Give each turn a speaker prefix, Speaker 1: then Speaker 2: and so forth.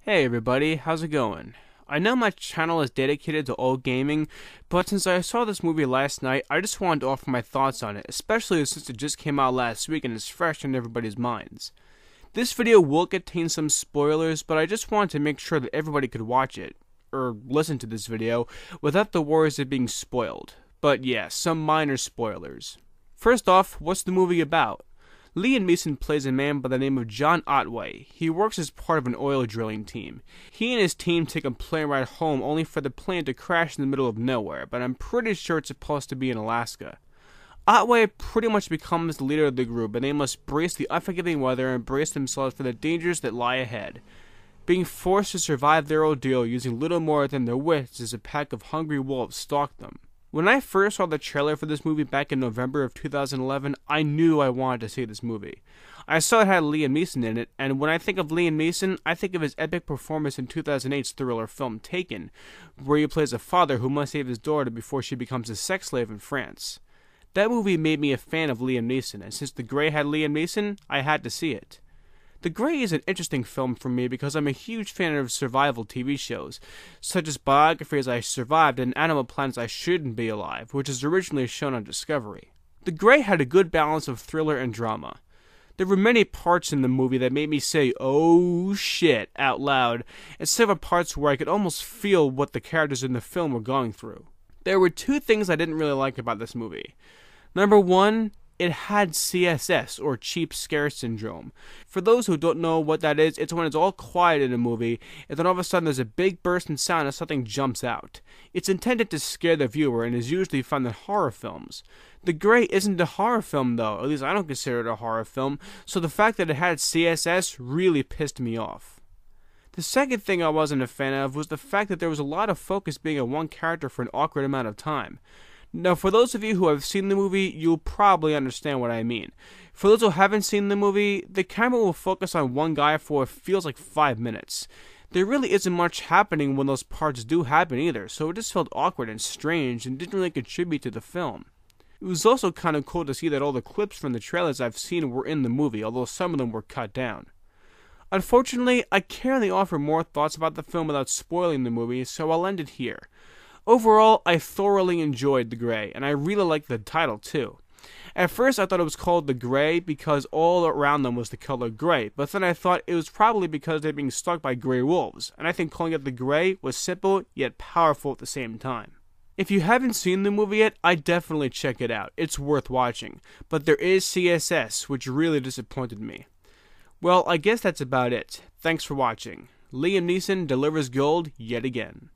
Speaker 1: Hey everybody, how's it going? I know my channel is dedicated to old gaming, but since I saw this movie last night, I just wanted to offer my thoughts on it, especially since it just came out last week and is fresh in everybody's minds. This video will contain some spoilers, but I just wanted to make sure that everybody could watch it, or listen to this video, without the worries of being spoiled. But yeah, some minor spoilers. First off, what's the movie about? Liam Neeson plays a man by the name of John Otway. He works as part of an oil drilling team. He and his team take a plane ride home only for the plane to crash in the middle of nowhere, but I'm pretty sure it's supposed to be in Alaska. Otway pretty much becomes the leader of the group, and they must brace the unforgiving weather and brace themselves for the dangers that lie ahead. Being forced to survive their ordeal using little more than their wits as a pack of hungry wolves stalk them. When I first saw the trailer for this movie back in November of 2011, I knew I wanted to see this movie. I saw it had Liam Neeson in it, and when I think of Liam Neeson, I think of his epic performance in 2008's thriller film Taken, where he plays a father who must save his daughter before she becomes a sex slave in France. That movie made me a fan of Liam Neeson, and since The Grey had Liam Neeson, I had to see it. The Grey is an interesting film for me because I'm a huge fan of survival TV shows, such as Biographies I Survived and Animal Planets I Shouldn't Be Alive, which was originally shown on Discovery. The Grey had a good balance of thriller and drama. There were many parts in the movie that made me say, "Oh shit," out loud, and several parts where I could almost feel what the characters in the film were going through. There were two things I didn't really like about this movie. Number one, it had CSS, or cheap scare syndrome. For those who don't know what that is, it's when it's all quiet in a movie, and then all of a sudden there's a big burst in sound and something jumps out. It's intended to scare the viewer and is usually found in horror films. The Grey isn't a horror film though, at least I don't consider it a horror film, so the fact that it had CSS really pissed me off. The second thing I wasn't a fan of was the fact that there was a lot of focus being on one character for an awkward amount of time. Now, for those of you who have seen the movie, you'll probably understand what I mean. For those who haven't seen the movie, the camera will focus on one guy for what feels like 5 minutes. There really isn't much happening when those parts do happen either, so it just felt awkward and strange and didn't really contribute to the film. It was also kind of cool to see that all the clips from the trailers I've seen were in the movie, although some of them were cut down. Unfortunately, I can't really offer more thoughts about the film without spoiling the movie, so I'll end it here. Overall, I thoroughly enjoyed The Grey, and I really liked the title too. At first I thought it was called The Grey because all around them was the color grey, but then I thought it was probably because they're being stalked by grey wolves, and I think calling it The Grey was simple yet powerful at the same time. If you haven't seen the movie yet, I'd definitely check it out. It's worth watching, but there is CSS, which really disappointed me. Well, I guess that's about it. Thanks for watching. Liam Neeson delivers gold yet again.